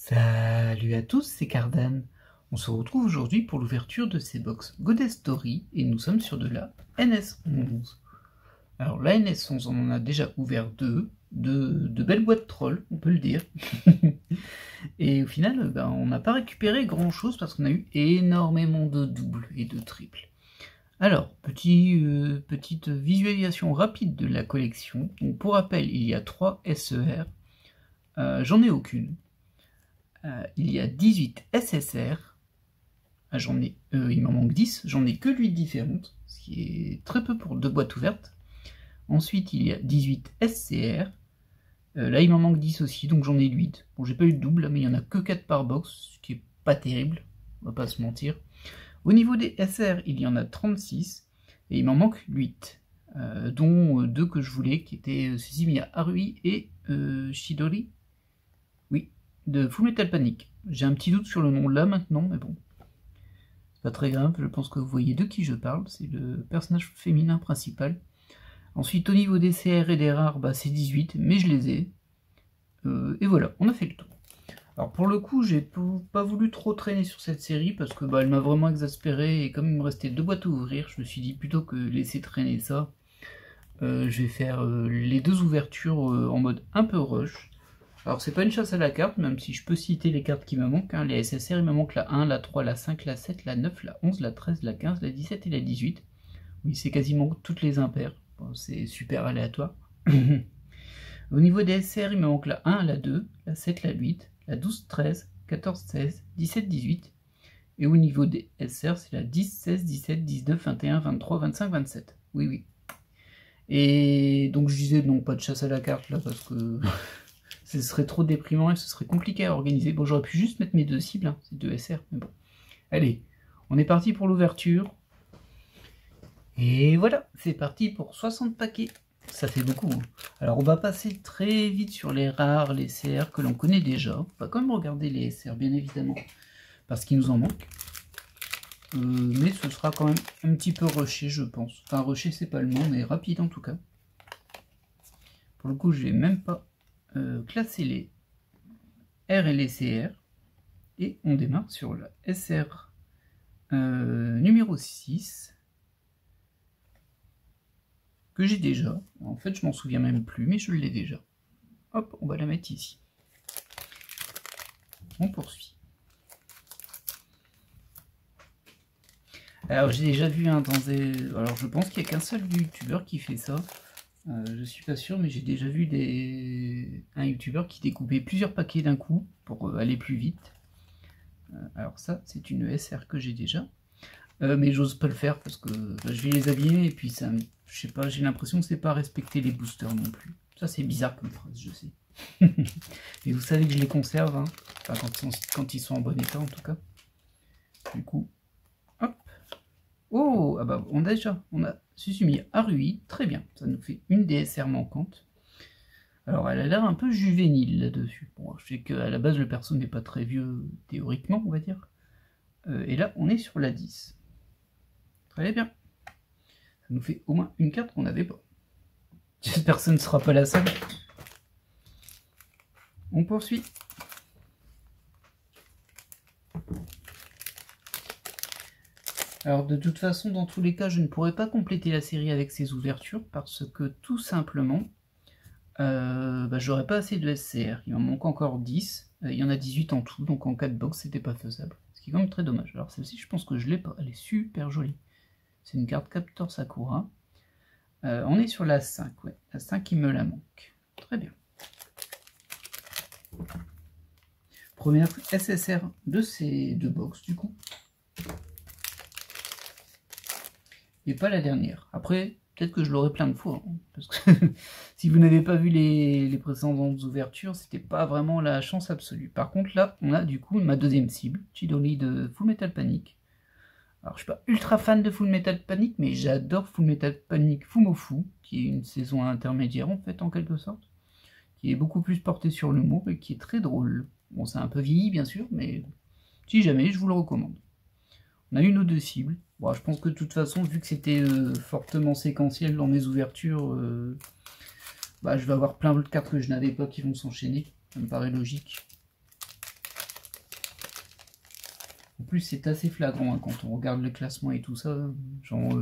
Salut à tous, c'est Cardan. On se retrouve aujourd'hui pour l'ouverture de ces box Goddess Story et nous sommes sur de la NS11. Alors la NS11, on en a déjà ouvert deux, de belles boîtes trolls, on peut le dire. Et au final, on n'a pas récupéré grand chose parce qu'on a eu énormément de doubles et de triples. Alors, petite visualisation rapide de la collection. Donc, pour rappel, il y a 3 SER, j'en ai aucune. Il y a 18 SSR, il m'en manque 10, j'en ai que 8 différentes, ce qui est très peu pour 2 boîtes ouvertes. Ensuite, il y a 18 SCR, là il m'en manque 10 aussi, donc j'en ai 8. Bon, j'ai pas eu de double, mais il n'y en a que 4 par box, ce qui est pas terrible, on va pas se mentir. Au niveau des SR, il y en a 36, et il m'en manque 8, dont 2 que je voulais, qui étaient Suzumiya Harui et Shidori. Oui, de Fullmetal Panic. J'ai un petit doute sur le nom là maintenant, mais bon. C'est pas très grave, je pense que vous voyez de qui je parle, c'est le personnage féminin principal. Ensuite, au niveau des CR et des rares, c'est 18, mais je les ai. Et voilà, on a fait le tour. Alors pour le coup, j'ai pas voulu trop traîner sur cette série, parce que elle m'a vraiment exaspéré, et comme il me restait 2 boîtes à ouvrir, je me suis dit, plutôt que laisser traîner ça, je vais faire les 2 ouvertures en mode un peu rush. Alors c'est pas une chasse à la carte, même si je peux citer les cartes qui me manquent, hein. Les SSR, il me manque la 1, la 3, la 5, la 7, la 9, la 11, la 13, la 15, la 17 et la 18. Oui, c'est quasiment toutes les impaires, bon, c'est super aléatoire. Au niveau des SR, il me manque la 1, la 2, la 7, la 8, la 12, 13, 14, 16, 17, 18. Et au niveau des SR, c'est la 10, 16, 17, 19, 21, 23, 25, 27. Oui, oui. Et donc je disais non, pas de chasse à la carte là, parce que... ce serait trop déprimant et ce serait compliqué à organiser. Bon, j'aurais pu juste mettre mes 2 cibles, hein, c'est 2 SR, mais bon. Allez, on est parti pour l'ouverture. Et voilà, c'est parti pour 60 paquets. Ça fait beaucoup, hein. Alors, on va passer très vite sur les rares, les CR que l'on connaît déjà. On va quand même regarder les SR, bien évidemment, parce qu'il nous en manque. Mais ce sera quand même un petit peu rushé, je pense. Enfin, rushé, c'est pas le mot, mais rapide en tout cas. Pour le coup, je vais même pas... classer les R et les CR, et on démarre sur la SR numéro 6, que j'ai déjà. En fait, je m'en souviens même plus, mais je l'ai déjà. Hop, on va la mettre ici. On poursuit. Alors, j'ai déjà vu un dans des... Alors, je pense qu'il n'y a qu'un seul youtubeur qui fait ça. Je suis pas sûr, mais j'ai déjà vu un youtubeur qui découpait plusieurs paquets d'un coup pour aller plus vite. Alors ça, c'est une SR que j'ai déjà. Mais j'ose pas le faire parce que je vais les abîmer et puis ça, je sais pas, j'ai l'impression que c'est pas respecter les boosters non plus. Ça c'est bizarre comme phrase, je sais. Mais vous savez que je les conserve, hein. Enfin, quand ils sont en bon état en tout cas. Du coup, hop. Oh, ah bah on a Suzumiya Harui, très bien. Ça nous fait une DSR manquante. Alors elle a l'air un peu juvénile là-dessus. Bon, je sais qu'à la base le perso n'est pas très vieux théoriquement, on va dire. Et là on est sur la 10. Très bien. Ça nous fait au moins une carte qu'on n'avait pas. J'espère que ce ne sera pas la seule. On poursuit. Alors de toute façon, dans tous les cas, je ne pourrais pas compléter la série avec ces ouvertures parce que tout simplement, j'aurais pas assez de SCR. Il en manque encore 10. Il y en a 18 en tout, donc en 4 box, c'était pas faisable. Ce qui est quand même très dommage. Alors celle-ci, je pense que je l'ai pas. Elle est super jolie. C'est une carte Captor Sakura. On est sur la 5, ouais. La 5, il me la manque. Très bien. Première SSR de ces 2 box, du coup. Et pas la dernière. Après, peut-être que je l'aurai plein de fois. Hein, parce que si vous n'avez pas vu les précédentes ouvertures, c'était pas vraiment la chance absolue. Par contre, là, on a du coup ma deuxième cible, Chidori de Fullmetal Panic. Alors, je suis pas ultra fan de Fullmetal Panic, mais j'adore Fullmetal Panic Fumofu, qui est une saison intermédiaire, en fait, en quelque sorte, qui est beaucoup plus portée sur l'humour et qui est très drôle. Bon, c'est un peu vieilli, bien sûr, mais si jamais, je vous le recommande. On a une ou 2 cibles. Bon, je pense que de toute façon, vu que c'était fortement séquentiel dans mes ouvertures, je vais avoir plein de cartes que je n'avais pas qui vont s'enchaîner. Ça me paraît logique. En plus, c'est assez flagrant hein, quand on regarde le classement et tout ça. Genre,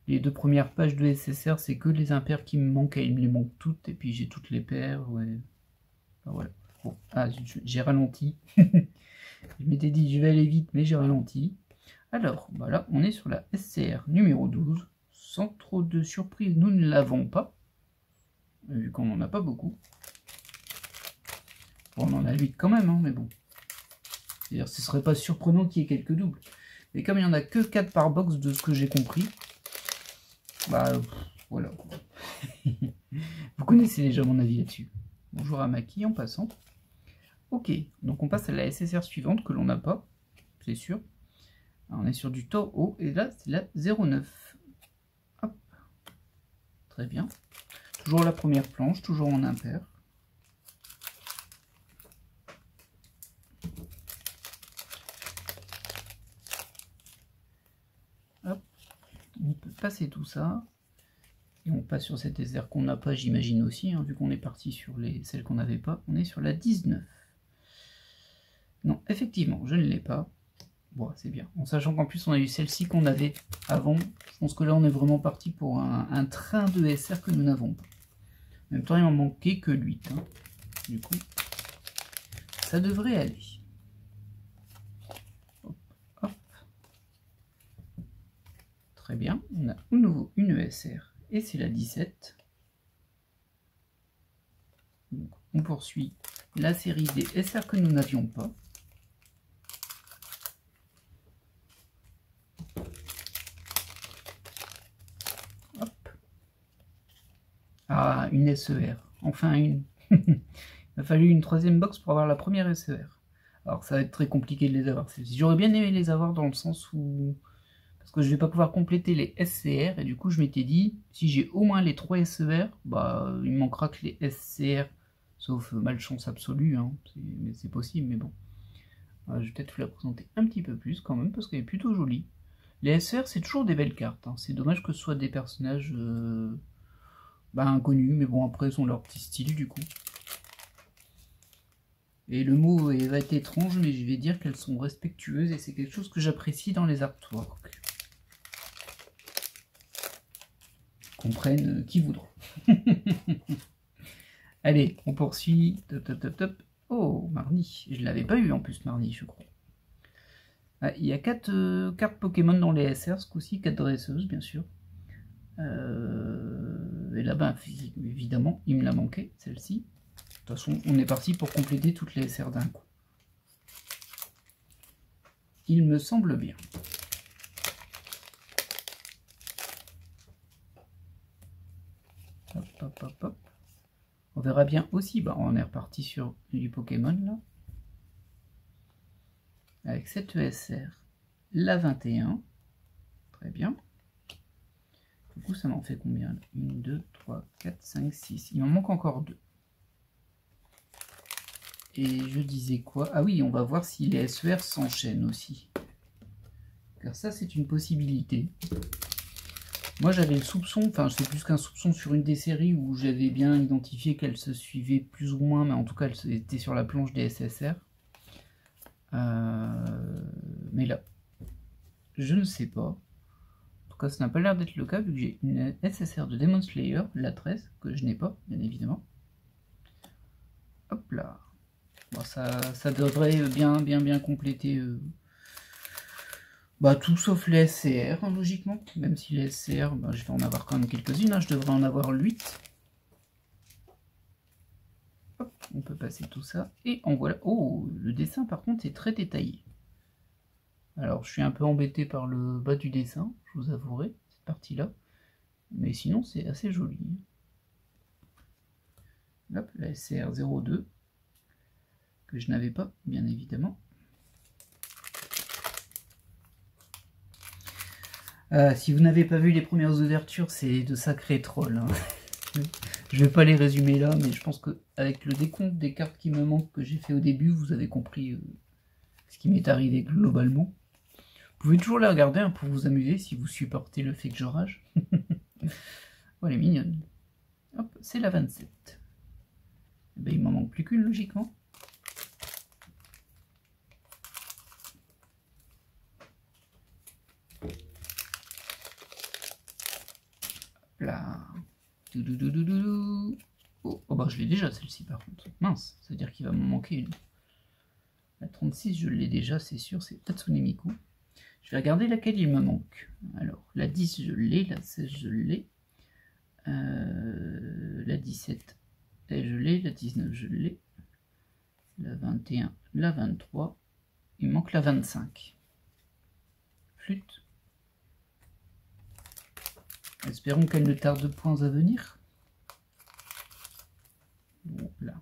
les 2 premières pages de SSR, c'est que les impairs qui me manquent, et il me les manque toutes, et puis j'ai toutes les paires, ouais. Enfin, voilà. Bon, ah, j'ai ralenti. Je m'étais dit, je vais aller vite, mais j'ai ralenti. Alors, voilà, on est sur la SCR numéro 12. Sans trop de surprise, nous ne l'avons pas, vu qu'on n'en a pas beaucoup. Bon, on en a 8 quand même, hein, mais bon. C'est-à-dire, ce serait pas surprenant qu'il y ait quelques doubles. Mais comme il n'y en a que 4 par box, de ce que j'ai compris, bah, voilà. Vous connaissez déjà mon avis là-dessus. Bonjour à Maki en passant. Ok, donc on passe à la SSR suivante que l'on n'a pas, c'est sûr. Alors, on est sur du Toro et là c'est la 09. Hop. Très bien. Toujours la première planche, toujours en impair. Hop. On peut passer tout ça. Et on passe sur cette SR qu'on n'a pas, j'imagine aussi, hein, vu qu'on est parti sur celles qu'on n'avait pas. On est sur la 19. Non, effectivement, je ne l'ai pas. Bon, c'est bien. En sachant qu'en plus, on a eu celle-ci qu'on avait avant. Je pense que là, on est vraiment parti pour un train de SR que nous n'avons pas. En même temps, il m'en manquait que 8. Hein. Du coup, ça devrait aller. Hop, hop. Très bien. On a de nouveau une SR. Et c'est la 17. Donc, on poursuit la série des SR que nous n'avions pas. Ah, une SER. Enfin une. Il m'a fallu une 3e box pour avoir la première SER. Alors ça va être très compliqué de les avoir. J'aurais bien aimé les avoir dans le sens où... Parce que je vais pas pouvoir compléter les SCR. Et du coup je m'étais dit, si j'ai au moins les 3 SER, bah il me manquera que les SCR. Sauf malchance absolue. Hein. C'est possible, mais bon. Je vais peut-être vous la présenter un petit peu plus quand même, parce qu'elle est plutôt jolie. Les SR, c'est toujours des belles cartes. Hein. C'est dommage que ce soit des personnages... inconnus, mais bon, après, ils ont leur petit style, du coup. Et le mot va être étrange, mais je vais dire qu'elles sont respectueuses, et c'est quelque chose que j'apprécie dans les artworks. Comprennent qui voudront. Allez, on poursuit. Top, top, top, top. Oh, Marnie. Je l'avais pas eu, en plus, Marnie, je crois. Ah, il y a 4 cartes Pokémon dans les SR, ce coup-ci, 4 dresseuses, bien sûr. Et là, évidemment, il me l'a manqué, celle-ci. De toute façon, on est parti pour compléter toutes les SR d'un coup. Il me semble bien. Hop, hop, hop, hop. On verra bien aussi, on est reparti sur du Pokémon, là. Avec cette ESR, la 21. Très bien. Du coup, ça m'en fait combien? 1, 2, 3, 4, 5, 6. Il m'en manque encore 2. Et je disais quoi? Ah oui, on va voir si les SER s'enchaînent aussi. Car ça, c'est une possibilité. Moi, j'avais le soupçon, enfin, c'est plus qu'un soupçon sur une des séries où j'avais bien identifié qu'elles se suivaient plus ou moins, mais en tout cas, elles étaient sur la planche des SSR. Mais là, je ne sais pas. En tout cas, ça n'a pas l'air d'être le cas, vu que j'ai une SSR de Demon Slayer, la 13, que je n'ai pas, bien évidemment. Hop là. Bon, ça devrait bien compléter tout sauf les SCR, hein, logiquement. Même si les SCR, je vais en avoir quand même quelques-unes, hein, je devrais en avoir 8. Hop, on peut passer tout ça. Et en voilà. Oh, le dessin par contre est très détaillé. Alors je suis un peu embêté par le bas du dessin, je vous avouerai, cette partie-là. Mais sinon c'est assez joli. Hop, la SCR 02, que je n'avais pas, bien évidemment. Si vous n'avez pas vu les premières ouvertures, c'est de sacrés trolls. Hein. Je vais pas les résumer là, mais je pense qu'avec le décompte des cartes qui me manquent que j'ai fait au début, vous avez compris ce qui m'est arrivé globalement. Vous pouvez toujours les regarder hein, pour vous amuser si vous supportez le fait que je rage. Oh, elle est mignonne. Hop, c'est la 27. Il m'en manque plus qu'une logiquement. Oh, oh bah je l'ai déjà celle-ci par contre. Mince, ça veut dire qu'il va m'en manquer une. La 36 je l'ai déjà, c'est sûr, c'est Tatsune Miku. Je vais regarder laquelle il me manque. Alors, la 10 je l'ai, la 16 je l'ai. La 17 je l'ai, la 19 je l'ai. La 21, la 23. Il me manque la 25. Flûte. Espérons qu'elle ne tarde point à venir. Bon, là.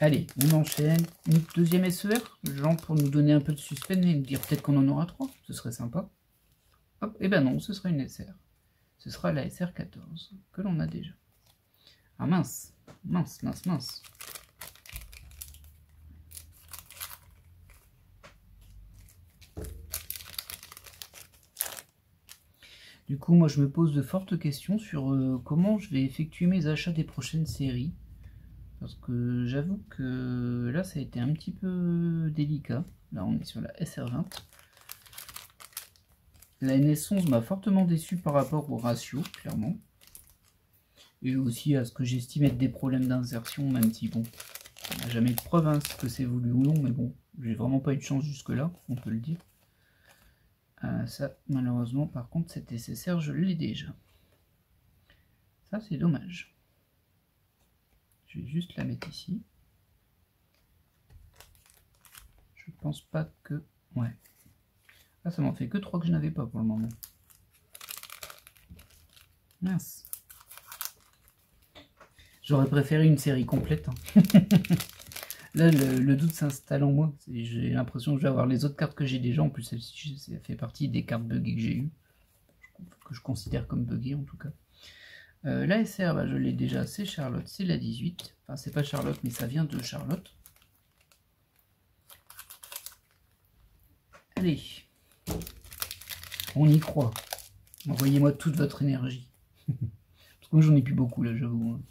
Allez, on enchaîne. Une deuxième SER, genre pour nous donner un peu de suspense et nous dire peut-être qu'on en aura 3. Ce serait sympa. Hop, et ben non, ce sera une SR. Ce sera la SR14, que l'on a déjà. Ah mince, mince, mince, mince. Du coup, moi, je me pose de fortes questions sur comment je vais effectuer mes achats des prochaines séries. Parce que j'avoue que là, ça a été un petit peu délicat. Là, on est sur la SR20. La NS11 m'a fortement déçu par rapport au ratio, clairement. Et aussi à ce que j'estime être des problèmes d'insertion, même si, bon, on n'a jamais eu de preuve hein, que c'est voulu ou non, mais bon, j'ai vraiment pas eu de chance jusque-là, on peut le dire. Ça, malheureusement, par contre, cette SSR, je l'ai déjà. Ça, c'est dommage. Je vais juste la mettre ici. Je pense pas que... Ouais. Ah, ça m'en fait que 3 que je n'avais pas pour le moment. Mince. J'aurais préféré une série complète. Hein. Là, le doute s'installe en moi. J'ai l'impression que je vais avoir les autres cartes que j'ai déjà. En plus, celle-ci, ça fait partie des cartes buggées que j'ai eues. Que je considère comme buggées, en tout cas. La SR, bah, je l'ai déjà. C'est Charlotte. C'est la 18. Enfin, c'est pas Charlotte, mais ça vient de Charlotte. Allez. On y croit. Envoyez-moi toute votre énergie. Parce que moi, j'en ai plus beaucoup, là, j'avoue.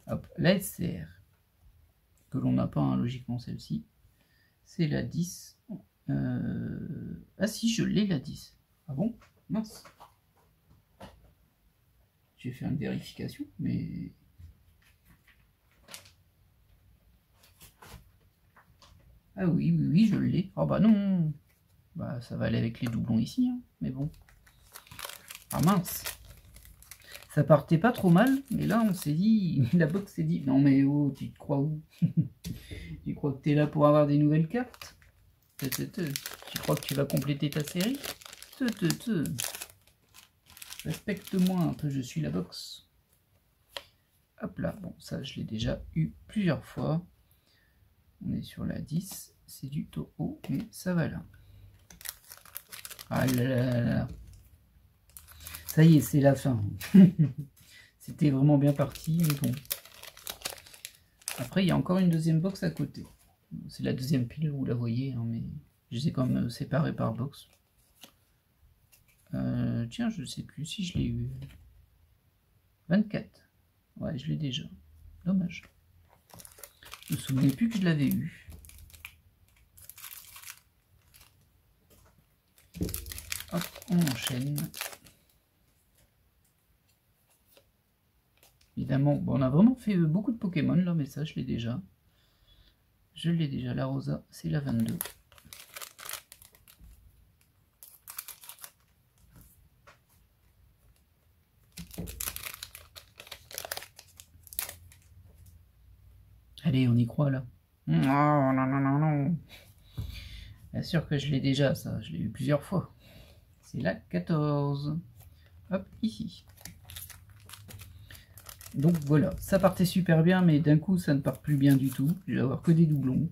Hop, la SR. Que l'on n'a pas, hein, logiquement, celle-ci. C'est la 10. Ah si, je l'ai, la 10. Ah bon? Mince. J'ai fait une vérification, mais... Ah oui, oui, oui, je l'ai. Oh bah non. Bah ça va aller avec les doublons ici, hein, mais bon. Ah mince. Ça partait pas trop mal, mais là on s'est dit, la box s'est dit, non mais oh, tu te crois où? Tu crois que t'es là pour avoir des nouvelles cartes? Tu crois que tu vas compléter ta série? Respecte-moi un peu, je suis la box. Hop là, bon ça je l'ai déjà eu plusieurs fois. On est sur la 10, c'est du Toho, mais ça va là. Ah là là là. Ça y est, c'est la fin. C'était vraiment bien parti, mais bon. Après, il y a encore une deuxième box à côté. C'est la deuxième pile, vous la voyez, hein, mais je les ai quand même séparés par box. Tiens, je sais plus si je l'ai eu. 24. Ouais, je l'ai déjà. Dommage. Je me souvenais plus que je l'avais eu. Hop, on enchaîne. Évidemment, bon, on a vraiment fait beaucoup de Pokémon là, mais ça je l'ai déjà. Je l'ai déjà, la Rosa, c'est la 22. Allez, on y croit là. Non, non, non, non, non. Bien sûr que je l'ai déjà, ça, je l'ai eu plusieurs fois. C'est la 14. Hop, ici. Donc voilà, ça partait super bien, mais d'un coup ça ne part plus bien du tout. Je vais avoir que des doublons.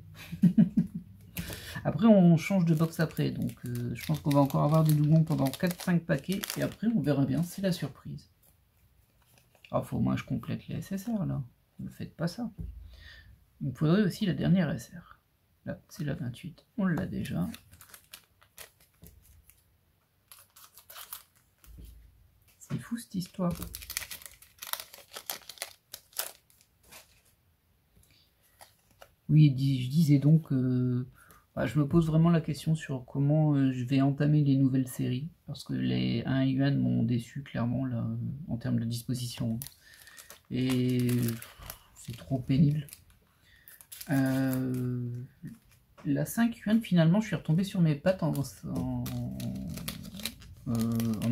Après on change de box après, donc je pense qu'on va encore avoir des doublons pendant 4-5 paquets, et après on verra bien, c'est la surprise. Ah, faut au moins que je complète les SSR là, ne faites pas ça. Il me faudrait aussi la dernière SR. Là, c'est la 28, on l'a déjà. C'est fou cette histoire. Oui, je disais donc, Bah, je me pose vraiment la question sur comment je vais entamer les nouvelles séries, parce que les 1 yuan m'ont déçu clairement là, en termes de disposition. Et c'est trop pénible. La 5 yuan, finalement, je suis retombé sur mes pattes en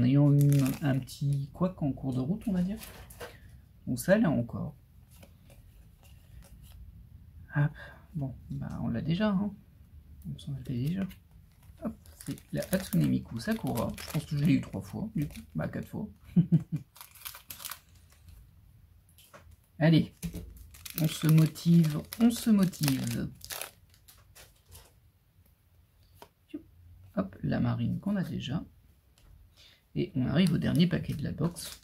ayant eu un petit couac en cours de route, on va dire. Ou ça, là encore. Hop. Bon, bah on l'a déjà, hein. On s'en fait déjà. Hop, c'est la Hatsune Miku Sakura. Je pense que je l'ai eu 3 fois, du coup. Bah 4 fois. Allez, on se motive, on se motive. Hop, la marine qu'on a déjà. Et on arrive au dernier paquet de la box,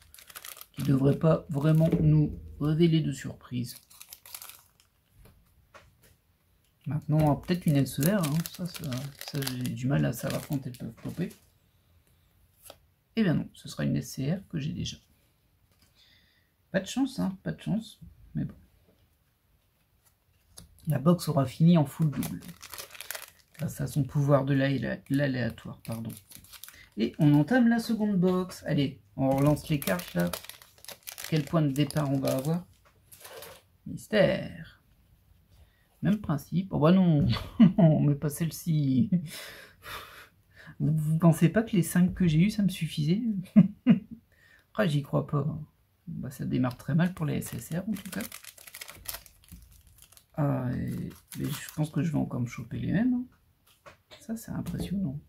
qui ne devrait pas vraiment nous révéler de surprise. Maintenant, peut-être une SER, hein. ça j'ai du mal à savoir quand elles peuvent popper. Eh bien non, ce sera une SCR que j'ai déjà. Pas de chance, hein, pas de chance, mais bon. La box aura fini en full double, grâce à son pouvoir de l'aléatoire, pardon. Et on entame la seconde box. Allez, on relance les cartes là. Quel point de départ on va avoir? Mystère. Même principe. Oh bah non, mais pas celle-ci. Vous pensez pas que les 5 que j'ai eu ça me suffisait? Ah, j'y crois pas. Bah, ça démarre très mal pour les SSR en tout cas. Ah, mais je pense que je vais encore me choper les mêmes. Hein. Ça, c'est impressionnant.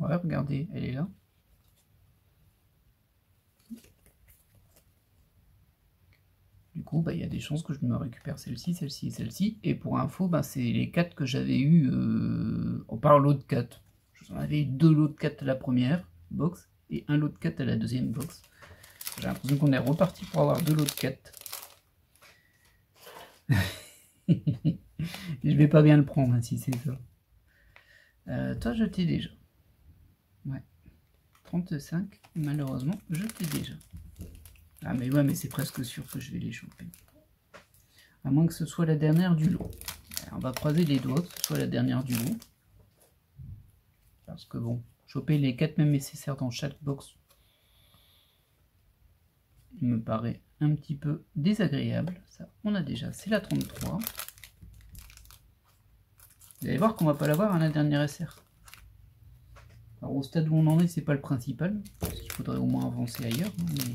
Ouais, regardez, elle est là. Du coup, bah, y a des chances que je me récupère celle-ci, celle-ci et celle-ci. Et pour info, bah, c'est les 4 que j'avais eu par lot de 4. J'en avais eu 2 lots de 4 à la première box et un lot de 4 à la deuxième box. J'ai l'impression qu'on est reparti pour avoir 2 lots de 4. Je vais pas bien le prendre hein, si c'est ça. Toi, je t'ai déjà. Ouais. 35, malheureusement, je t'ai déjà. Ah mais ouais, mais c'est presque sûr que je vais les choper. À moins que ce soit la dernière du lot. Alors, on va croiser les doigts que ce soit la dernière du lot. Parce que bon, choper les 4 mêmes nécessaires dans chaque box, il me paraît un petit peu désagréable. Ça, on a déjà, c'est la 33. Vous allez voir qu'on va pas l'avoir à la dernière SR. Alors au stade où on en est, c'est pas le principal, parce qu'il faudrait au moins avancer ailleurs. Mais...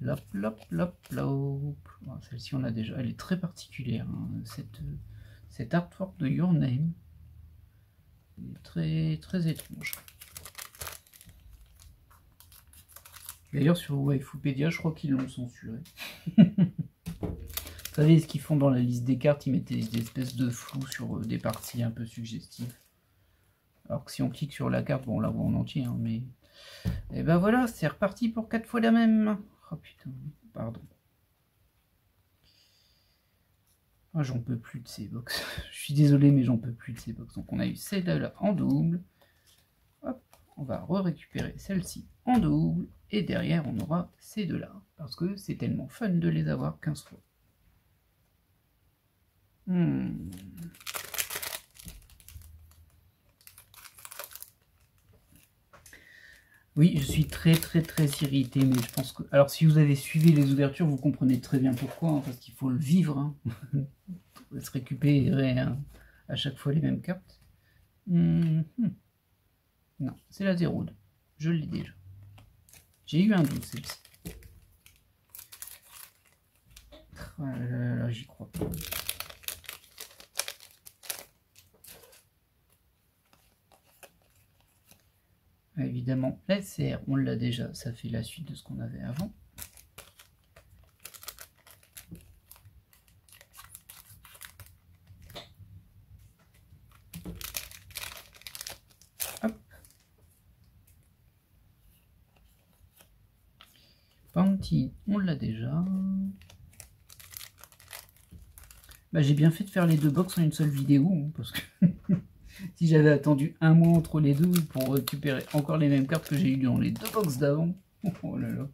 Lop, lop, lop, lop. Bon, celle-ci, on l'a déjà. Elle est très particulière, hein, cette artwork de Your Name. Elle est très, très étrange. D'ailleurs, sur Waifupedia, je crois qu'ils l'ont censuré. Vous savez ce qu'ils font dans la liste des cartes, ils mettent des espèces de flous sur des parties un peu suggestives. Alors que si on clique sur la carte, bon, on la voit en entier, hein, mais... Et ben voilà, c'est reparti pour 4 fois la même. Oh putain, pardon. Ah, j'en peux plus de ces box. Je suis désolé, mais j'en peux plus de ces box. Donc on a eu celle-là en double. Hop, on va récupérer celle-ci en double. Et derrière, on aura ces deux-là. Parce que c'est tellement fun de les avoir 15 fois. Oui, je suis très irrité, mais je pense que... Alors si vous avez suivi les ouvertures, vous comprenez très bien pourquoi, hein, parce qu'il faut le vivre. Hein. Se récupérer hein, à chaque fois les mêmes cartes. Non, c'est la 0. Je l'ai déjà. J'ai eu un 12, celle-ci. Oh là là, j'y crois pas. Évidemment, la SR, on l'a déjà, ça fait la suite de ce qu'on avait avant. Hop. Panty, on l'a déjà. Bah, j'ai bien fait de faire les deux box en une seule vidéo, hein, parce que si j'avais attendu un mois entre les deux pour récupérer encore les mêmes cartes que j'ai eues dans les deux box d'avant, oh là là.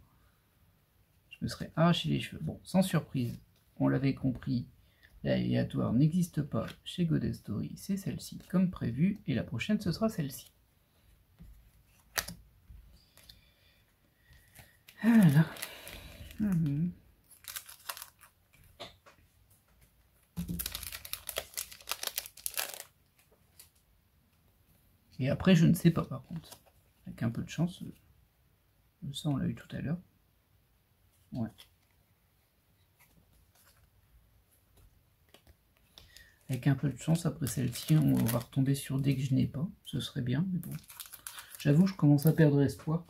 je me serais arraché les cheveux. Bon, sans surprise, on l'avait compris, l'aléatoire n'existe pas chez Goddess Story, c'est celle-ci, comme prévu, et la prochaine, ce sera celle-ci. Voilà. Et après, je ne sais pas, par contre. Avec un peu de chance, ça, on l'a eu tout à l'heure. Ouais. Avec un peu de chance, après celle-ci, on va retomber sur des que je n'ai pas. Ce serait bien, mais bon. J'avoue, je commence à perdre espoir.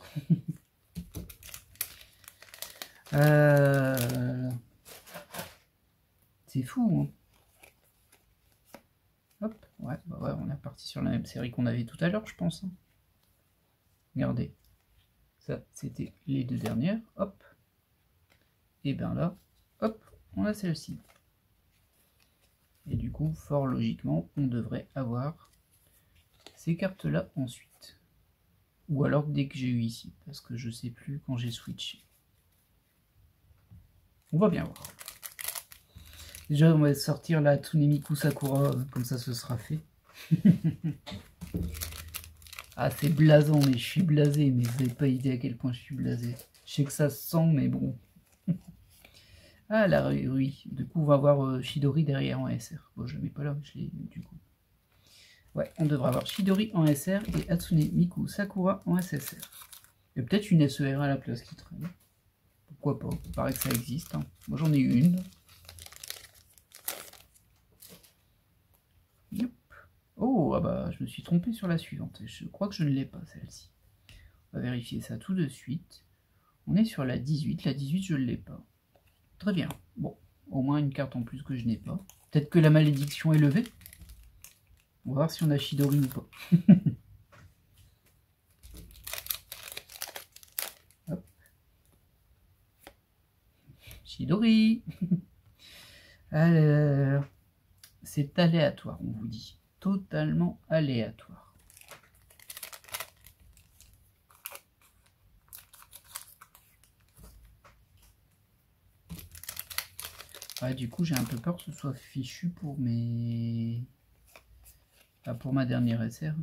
C'est fou, hein. Hop, ouais, bah ouais, on est parti sur la même série qu'on avait tout à l'heure, je pense. Regardez. Ça, c'était les deux dernières. Hop. Et bien là, hop, on a celle-ci. Et du coup, fort logiquement, on devrait avoir ces cartes-là ensuite. Ou alors dès que j'ai eu ici, parce que je sais plus quand j'ai switché. On va bien voir. Déjà, on va sortir la Tsunemiku Sakura, comme ça ce sera fait. Ah, c'est blasant, mais je suis blasé, mais vous n'avez pas idée à quel point je suis blasé. Je sais que ça se sent, mais bon. Ah, la oui. Du coup, on va avoir Chidori derrière en SR. Bon, je ne mets pas là, je l'ai du coup. Ouais, on devra avoir Chidori en SR et Hatsune Miku Sakura en SSR. Et peut-être une SER à la place qui traîne. Pourquoi pas? Il paraît que ça existe. Hein. Moi, j'en ai une. Yep. Oh, ah bah, je me suis trompé sur la suivante. Je crois que je ne l'ai pas, celle-ci. On va vérifier ça tout de suite. On est sur la 18. La 18, je ne l'ai pas. Très bien. Bon, au moins une carte en plus que je n'ai pas. Peut-être que la malédiction est levée. On va voir si on a Chidori ou pas. Hop. Chidori. Alors, c'est aléatoire, on vous dit. Totalement aléatoire. Ouais, du coup, j'ai un peu peur que ce soit fichu pour mes... Enfin, pour ma dernière SR.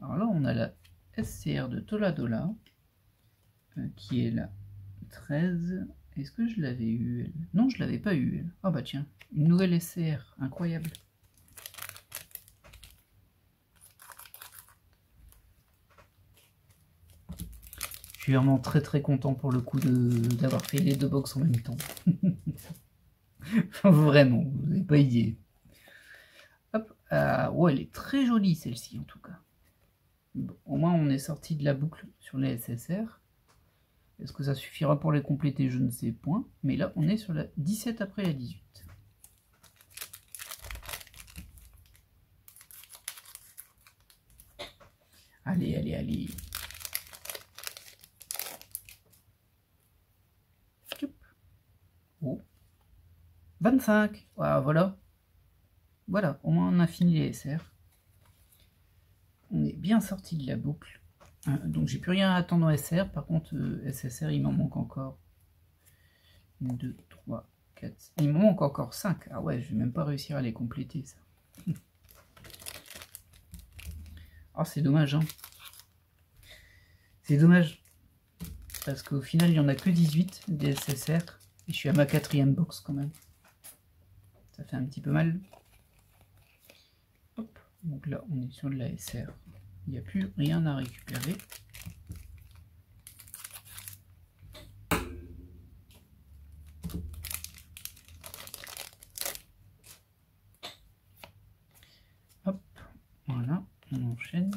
Alors là, on a la SCR de Tolladola, qui est la 13. Est-ce que je l'avais eu, elle? Non, je l'avais pas eu, elle. Ah bah tiens, une nouvelle SCR, incroyable. Je suis vraiment très très content pour le coup d'avoir fait les deux box en même temps. Vraiment, vous n'avez pas idée. Hop, ouais, elle est très jolie celle-ci en tout cas. Bon, au moins on est sorti de la boucle sur les SSR. Est-ce que ça suffira pour les compléter? Je ne sais point. Mais là on est sur la 17 après la 18. Allez, allez, allez. Oh. 25. Ah, voilà. Voilà, au moins on a fini les SR. On est bien sorti de la boucle. Donc j'ai plus rien à attendre en SR. Par contre, SSR, il m'en manque encore 1, 2, 3, 4. Il m'en manque encore 5. Ah ouais, je vais même pas réussir à les compléter, ça. Ah, c'est dommage, hein. C'est dommage. Parce qu'au final, il n'y en a que 18 des SSR. Et je suis à ma 4e box quand même. Ça fait un petit peu mal. Hop. Donc là, on est sur de la SR. Il n'y a plus rien à récupérer. Hop. Voilà. On enchaîne.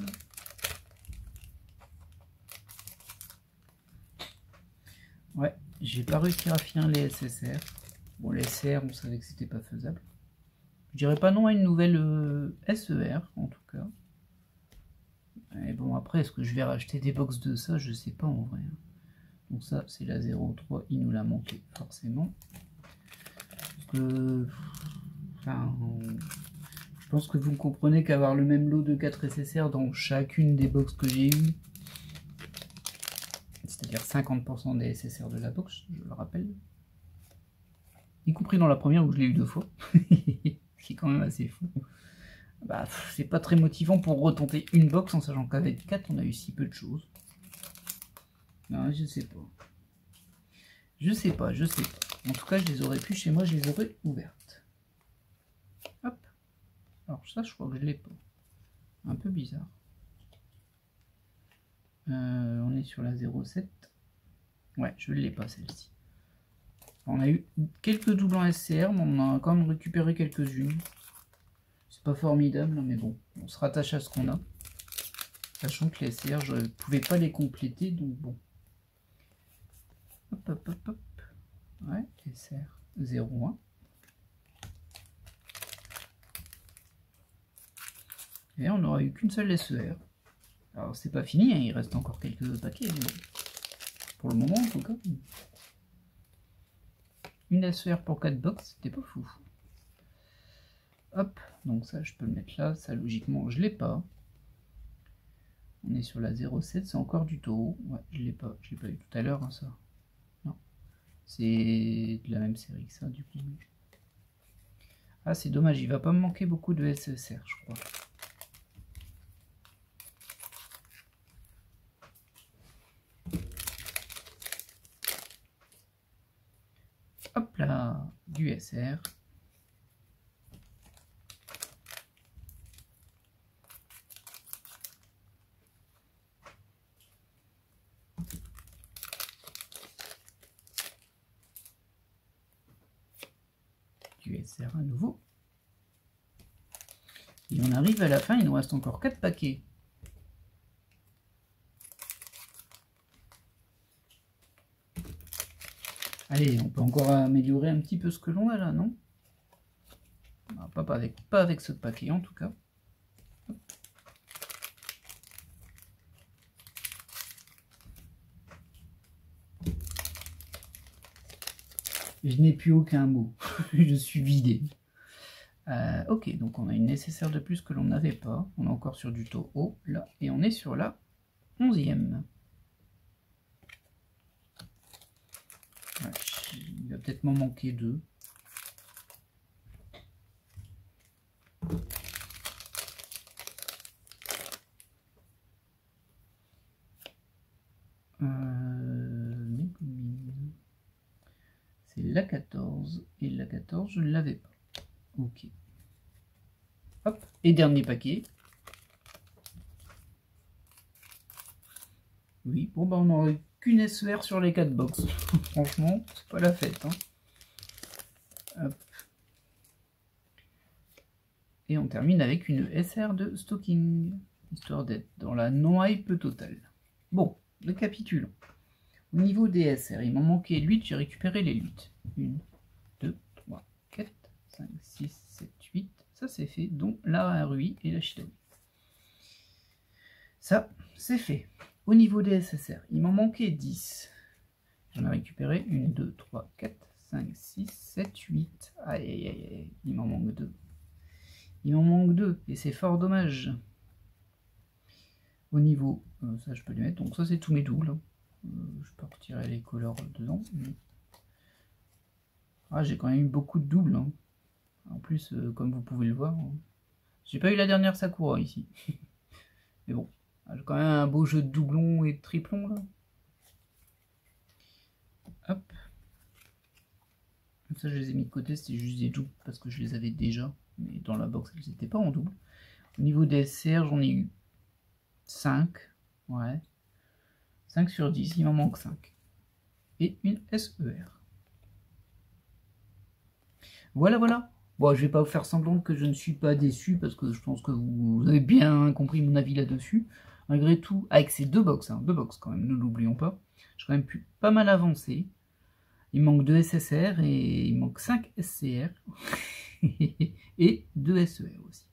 Ouais. J'ai pas réussi à finir les SSR. Bon, les SR, on savait que c'était pas faisable. Je dirais pas non à une nouvelle SER, en tout cas. Et bon, après, est-ce que je vais racheter des box de ça? Je sais pas en vrai. Donc ça, c'est la 03, il nous l'a manqué, forcément. Enfin, je pense que vous comprenez qu'avoir le même lot de 4 SSR dans chacune des box que j'ai eues, c'est-à-dire 50% des SSR de la box, je le rappelle. Y compris dans la première où je l'ai eu 2 fois, ce qui est quand même assez fou. Bah, c'est pas très motivant pour retenter une box en sachant qu'avec 4 on a eu si peu de choses. Non, je sais pas. Je sais pas. En tout cas, je les aurais pu chez moi, je les aurais ouvertes. Hop. Alors ça, je crois que je l'ai pas. Un peu bizarre. On est sur la 0,7. Ouais, je ne l'ai pas celle-ci. On a eu quelques doubles en SCR, mais on en a quand même récupéré quelques-unes. C'est pas formidable, mais bon, on se rattache à ce qu'on a. Sachant que les SCR, je ne pouvais pas les compléter, donc bon. Hop, hop, hop, hop. Ouais, SR 0,1. Et on n'aura eu qu'une seule SER. Alors c'est pas fini, hein, il reste encore quelques paquets. Mais bon. Pour le moment en tout cas. Une SER pour 4 box, c'était pas fou. Hop, donc ça je peux le mettre là, ça logiquement je l'ai pas. On est sur la 0,7, c'est encore du taureau. Ouais, je l'ai pas eu tout à l'heure, hein, ça. Non. C'est de la même série que ça du coup. Ah c'est dommage, il va pas me manquer beaucoup de SSR je crois. Hop là, du SR. Du SR à nouveau. Et on arrive à la fin, il nous reste encore 4 paquets. Allez, on peut encore améliorer un petit peu ce que l'on a là, non? Pas avec ce paquet en tout cas. Hop. Je n'ai plus aucun mot. Je suis vidé. Ok, donc on a une nécessaire de plus que l'on n'avait pas. On est encore sur du taux haut, là. Et on est sur la 11e. Ouais, il va peut-être m'en manquer 2. C'est la 14. Et la 14, je ne l'avais pas. Ok. Hop. Et dernier paquet. Oui, bon bah on n'aurait qu'une SER sur les 4 box. Franchement, c'est pas la fête. Hein. Hop. Et on termine avec une SR de stocking, histoire d'être dans la non-hype totale. Bon, récapitulons. Au niveau des SR, il m'en manquait 8, j'ai récupéré les 8. 1, 2, 3, 4, 5, 6, 7, 8. Ça c'est fait, dont la RUI et la Shidawi. Ça, c'est fait. Au niveau des SSR, il m'en manquait 10. J'en ai récupéré 1, 2, 3, 4, 5, 6, 7, 8. Aïe, aïe, aïe, il m'en manque 2. Il m'en manque 2, et c'est fort dommage. Au niveau, ça je peux les mettre, donc ça c'est tous mes doubles. Je peux retirer les couleurs dedans. Ah, j'ai quand même eu beaucoup de doubles. Hein. En plus, comme vous pouvez le voir, hein, j'ai pas eu la dernière Sakura ici. Mais bon, j'ai quand même un beau jeu de doublons et de triplons là. Hop. Ça, je les ai mis de côté, c'était juste des doubles parce que je les avais déjà. Mais dans la box, elles n'étaient pas en double. Au niveau des SR, j'en ai eu 5. Ouais. 5 sur 10, il m'en manque 5. Et une SER. Voilà, voilà. Bon, je vais pas vous faire semblant que je ne suis pas déçu parce que je pense que vous avez bien compris mon avis là-dessus. Malgré tout, avec ces 2 box, hein, 2 box quand même, ne l'oublions pas, j'ai quand même pu pas mal avancer. Il manque 2 SSR et il manque 5 SCR et 2 SER aussi.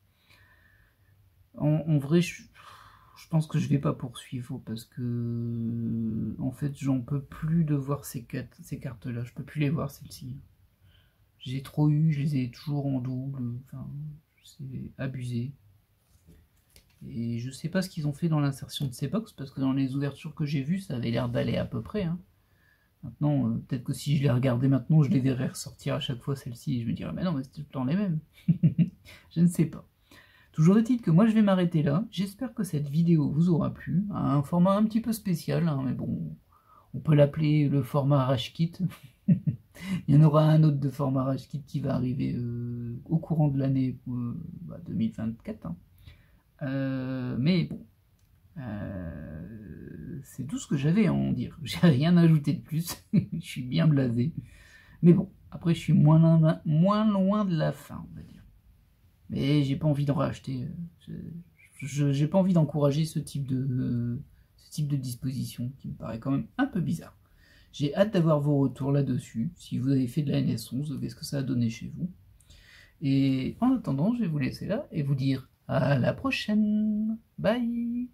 En vrai, je pense que je vais pas poursuivre parce que en fait j'en peux plus de voir ces cartes là, je peux plus les voir celles-ci. J'ai trop eu, je les ai toujours en double, enfin c'est abusé. Et je sais pas ce qu'ils ont fait dans l'insertion de ces box, parce que dans les ouvertures que j'ai vues, ça avait l'air d'aller à peu près. Hein. Maintenant, peut-être que si je les regardais maintenant, je les verrais ressortir à chaque fois celle-ci, et je me dirais, mais non, mais c'est tout le temps les mêmes. Je ne sais pas. Toujours est-il que moi je vais m'arrêter là. J'espère que cette vidéo vous aura plu. Un format un petit peu spécial, hein, mais bon, on peut l'appeler le format Rage Kit. Il y en aura un autre de format Rage Kit qui va arriver au courant de l'année 2024. Hein. Mais bon, c'est tout ce que j'avais à en dire. J'ai rien ajouté de plus. Je suis bien blasé. Mais bon, après je suis moins loin de la fin, on va dire. Mais j'ai pas envie d'en racheter. J'ai pas envie d'encourager ce type de disposition qui me paraît quand même un peu bizarre. J'ai hâte d'avoir vos retours là-dessus. Si vous avez fait de la NS11, qu'est-ce que ça a donné chez vous? Et en attendant, je vais vous laisser là et vous dire à la prochaine. Bye!